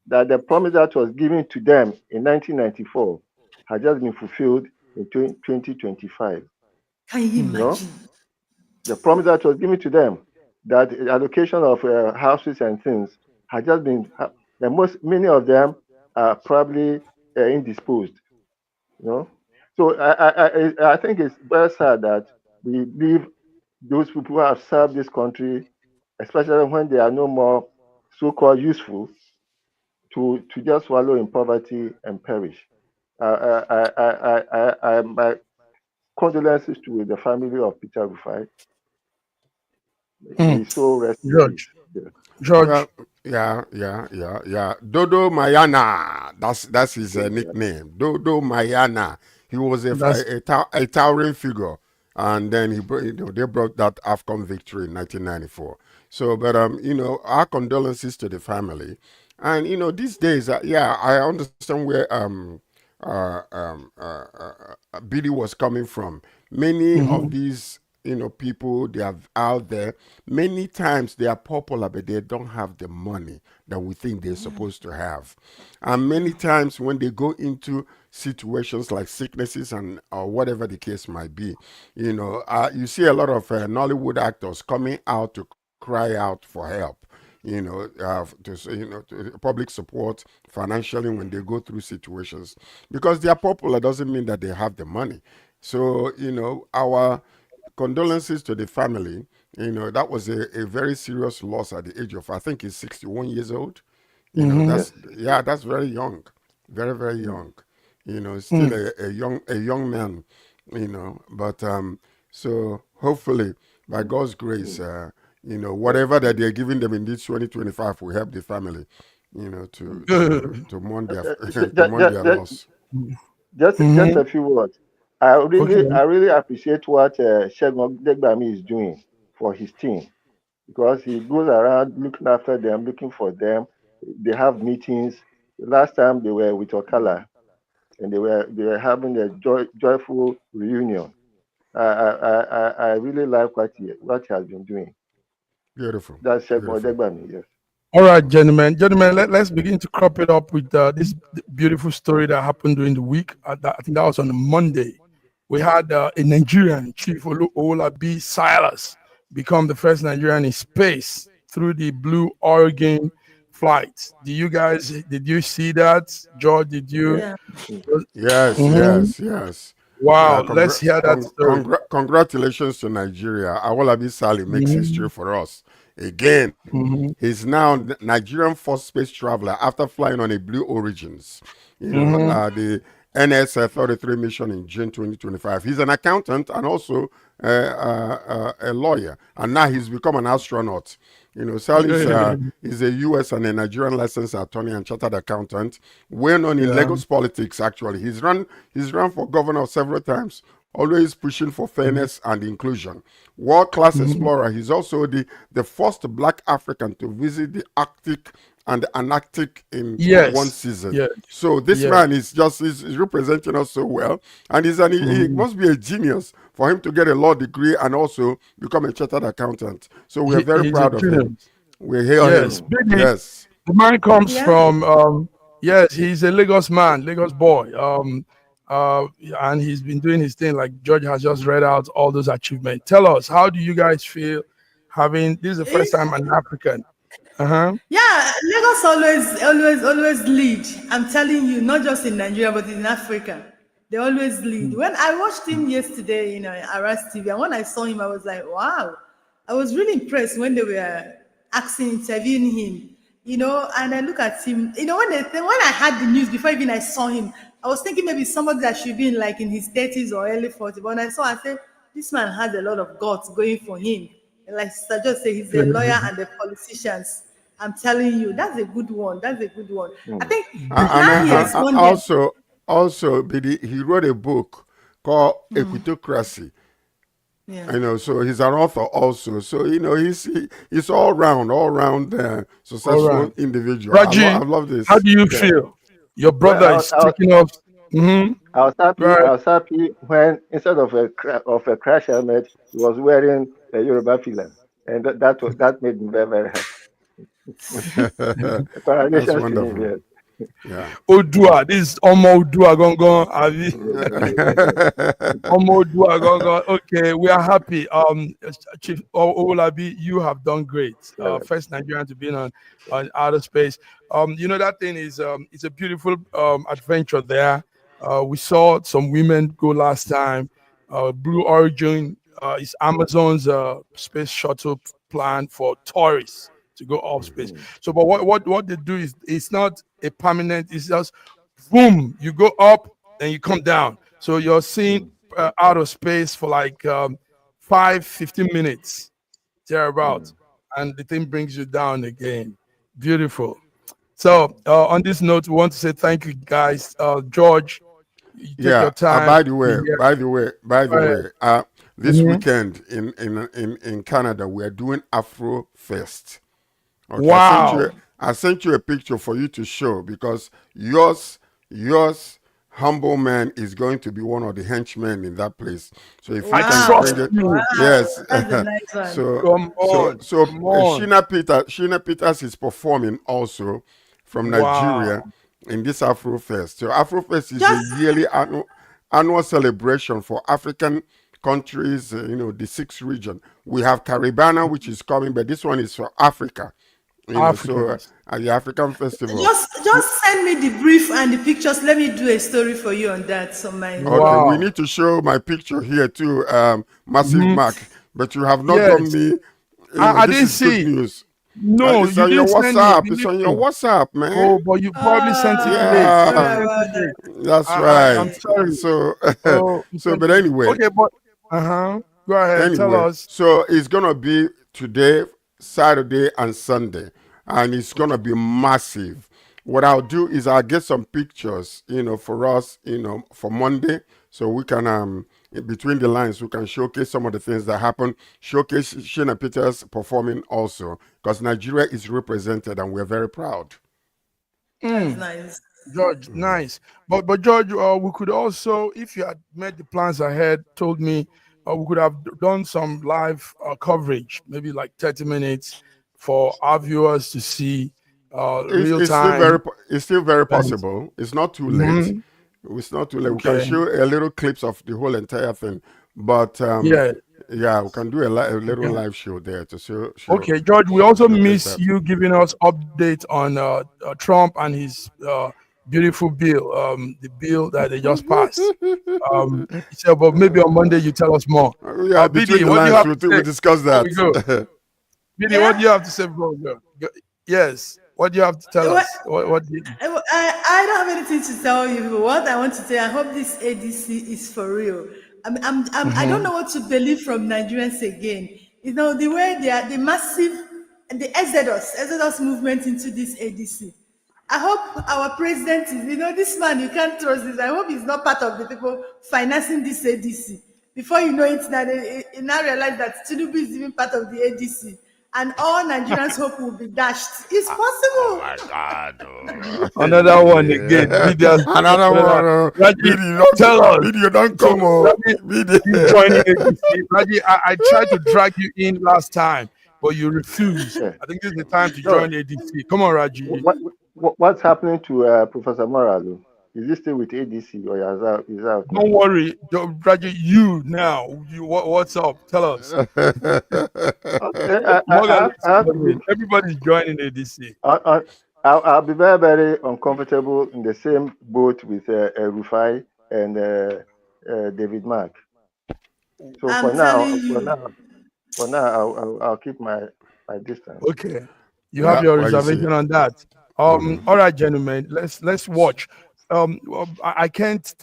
C: that the promise that was given to them in 1994 has just been fulfilled in 2025.
E: Can you imagine?
C: The promise that was given to them, that the allocation of houses and things, has just been. Many of them are probably indisposed. So I think it's very sad that we leave those people who have served this country, especially when they are no more so-called useful, to just wallow in poverty and perish. My condolences to the family of Peter Rufai. May his soul rest in peace.
B: George.
D: Well, yeah. Dodo Mayana. That's his nickname. Dodo Mayana. He was a towering figure, and then they brought that AFCON victory in 1994. So, but our condolences to the family, and these days, I understand where Billy was coming from. Many of these people they are out there, many times they are popular, but they don't have the money that we think they're supposed to have. And many times when they go into situations like sicknesses and or whatever the case might be, you see a lot of Nollywood actors coming out to cry out for help. To public support financially when they go through situations, because they are popular doesn't mean that they have the money. So our condolences to the family. That was a very serious loss at the age of, I think he's 61 years old. That's very young, very, very young. Still a young man. But so hopefully by God's grace, whatever that they're giving them in this 2025 will help the family, to mourn their loss.
C: Just a few words. I
B: Okay.
C: really appreciate what Segun Degbami is doing for his team, because he goes around looking after them, looking for them. They have meetings. Last time they were with Okala, and they were having a joyful reunion. I really like what he has been doing.
D: Beautiful.
C: That's Segun
D: Beautiful.
C: Degbami, yes.
B: All right, gentlemen, let's begin to crop it up with this beautiful story that happened during the week. I think that was on a Monday. We had a Nigerian, Chief Olabi Silas, become the first Nigerian in space through the Blue Origin flight. Did you see that? George, did you?
E: Yeah.
D: Yes,
B: Mhm.
D: yes, yes.
B: Wow, let's hear that story.
D: Congratulations to Nigeria. Awolabi Sali makes history
B: Mhm.
D: for us. Again,
B: Mhm.
D: he's now Nigerian first space traveler after flying on a Blue Origins,
B: Mhm.
D: the NS-33 mission in June 2025. He's an accountant and also a lawyer, and now he's become an astronaut. Sally is a U.S. and a Nigerian licensed attorney and chartered accountant, well known in
B: Yeah.
D: Lagos politics. Actually, he's run for governor several times, always pushing for fairness and inclusion. World-class
B: Mhm.
D: explorer, he's also the first Black African to visit the Arctic and the Antarctic in one
B: Yes.
D: season.
B: Yes.
D: So this
B: Yes.
D: man is representing us so well, and he
B: Mhm.
D: must be a genius for him to get a law degree and also become a chartered accountant. So we're very
B: He's a
D: proud of him.
B: genius.
D: We hail
B: Yes,
D: him.
B: Biggie.
D: Yes.
B: The man comes
E: Yeah.
B: from yes, he's a Lagos man, Lagos boy. And he's been doing his thing, like George has just read out all those achievements. Tell us, how do you guys feel having this is the first time an African? Uh-huh.
E: Yeah, Lagos always lead. I'm telling you, not just in Nigeria, but in Africa. They always lead. When I watched him yesterday, Aras TV, and when I saw him, I was like, wow. I was really impressed when they were interviewing him, and I look at him, when I had the news before even I saw him, I was thinking maybe somebody that should be in his 30s or early 40s. But when I said, this man has a lot of guts going for him. And like Sister just said, he's a lawyer and a politicians. I'm telling you, that's a good one. That's a good one. I
C: Mm.
E: think
D: And
E: now he has won them.
D: also, Bidi, he wrote a book called Equitocracy.
E: Yeah.
D: So he's an author also. So he's all round
B: All
D: successful
B: right.
D: individual. I
B: Raji,
D: love
B: how
D: this.
B: do you
C: Yeah.
B: feel? Your brother
C: Well,
B: is taking off. Mm-hmm.
C: I was happy.
B: Right.
C: I was happy when instead of a crash helmet, he was wearing a Yoruba filler, and that made me very very happy.
D: That's
C: Congratulations to him.
D: wonderful.
C: Yes.
D: Yeah.
B: Odua, this is Omo Odua Gongon. Abi. Omo Odua Gongon. Okay, we are happy. Chief Olabi, you have done great.
C: Yeah.
B: First Nigerian to be on outer space. That thing is it's a beautiful adventure there. We saw some women go last time. Blue Origin is Amazon's space shuttle plan for tourists to go off space. So, but what they do is it's not a permanent. It's just boom, you go up and you come down. So you're seeing
C: Mm.
B: out of space for like 15 minutes thereabout,
C: Mm.
B: and the thing brings you down again. Beautiful. So on this note, we want to say thank you, guys. George, you take
D: Yeah.
B: your time.
D: By the way,
B: Yeah. Go ahead.
D: this weekend in Canada, we are doing Afro Fest. Okay,
B: Wow.
D: I sent you a picture for you to show because yours humble man is going to be one of the henchmen in that place. So if you
B: I
D: can
E: Wow.
D: bring
B: trust
D: it,
B: you.
D: yes.
E: That's a nice one.
B: Come on. Come on.
D: Sheena Peters is performing also from Nigeria
B: Wow.
D: in this Afro Fest. So Afro Fest is a
E: Just
D: yearly annual celebration for African countries, the six region. We have Caribana, which is coming, but this one is for Africa.
B: Africans.
D: At the African Festival.
E: just send me the brief and the pictures. Let me do a story for you on that. So my
D: Okay, we
B: Wow.
D: need to show my picture here too, Massive
B: Mhm.
D: Mark, but you have not done
B: Yes.
D: me,
B: I
D: this
B: didn't
D: is good
B: see.
D: news.
B: No,
D: It's
B: you
D: on your
B: didn't send me.
D: WhatsApp. It's
B: Believe
D: on your
B: me.
D: WhatsApp, man.
B: Oh, but you probably sent it late. You
E: sorry
D: Yeah,
B: sent
E: about
B: it
E: that.
B: late.
D: that's
B: I'm
D: right.
B: sorry.
D: So,
B: Oh, you sent
D: but
B: it.
D: anyway,
B: Okay, but go ahead. Tell us.
D: so it's gonna be today, Saturday, and Sunday, and it's gonna be massive. what I'll do is I'll get some pictures, for us, for Monday, so we can in between the lines we can showcase some of the things that happen, showcase Shana Peters performing also, because Nigeria is represented and we're very proud.
E: That's nice.
B: George, nice. But George, we could also, if you had made the plans ahead, told me, we could have done some live coverage, maybe like 30 minutes for our viewers to see real time.
D: It's still very possible. It's not too late. It's not too late. We can show a little clips of the whole entire thing, but yeah, we can do a little live show there to show.
B: Okay, George, we also miss you giving us update on Trump and his beautiful bill, the bill that they just passed. So, but maybe on Monday you tell us more.
D: Yeah, between the lines, we'll discuss that.
B: Bidi, what do you have to say before we go? Yes. What do you have to tell us? What do you...
E: I don't have anything to tell you, but what I want to say, I hope this ADC is for real. I don't know what to believe from Nigerians again. The way they are, the massive, the exodus movement into this ADC. I hope our president is, this man, you can't trust this. I hope he's not part of the people financing this ADC. Before you know it, now realize that Tinubu is even part of the ADC. And all Nigerians' hope will be dashed. It's possible.
D: Oh my God!
B: Another one again.
D: Another one.
B: Tell us.
D: Video don't come on.
B: Joining ADC. Raji, I tried to drag you in last time, but you refused. I think this is the time to join ADC. Come on, Raji.
C: What's happening to Professor Moralo? Is he still with ADC or is out?
B: Don't worry, Raji. What's up? Tell us. Everybody's joining ADC.
C: I'll be very, very uncomfortable in the same boat with Rufai and David Mark. So for now, I'll keep my distance.
B: Okay, you have your reservation on that. All right, gentlemen. Let's watch. I can't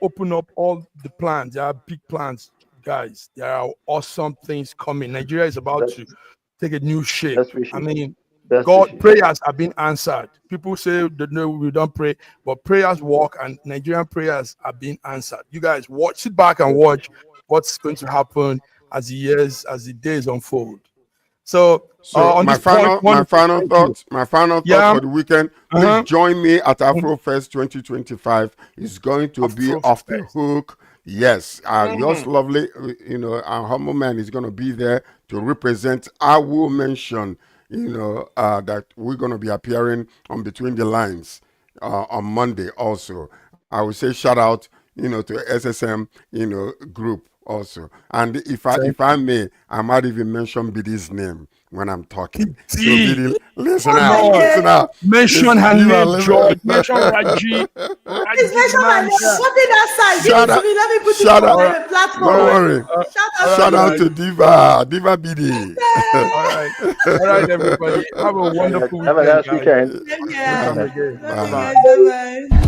B: open up all the plans. There are big plans, guys. There are awesome things coming. Nigeria is about to take a new shape. I mean, prayers have been answered. People say that no, we don't pray, but prayers work, and Nigerian prayers are being answered. You guys sit back and watch what's going to happen as the days unfold. So my final
D: thoughts for the weekend. Please join me at AfroFest 2025. It's going to be off the hook. Yes, yours lovely, our humble man is going to be there to represent. I will mention, that we're going to be appearing on Between the Lines on Monday also. I will say shout out, to SSM, group also. And if I may, I might even mention Bidi's name when I'm talking. So Bidi, listen out.
B: Mention her name, George. Mention Raji.
E: Please mention my name. Put it outside. Let me put it on the platform.
D: Don't worry. Shout out to Diva Bidi.
B: All right, everybody. Have a wonderful weekend.
C: Have a nice weekend.
E: Bye.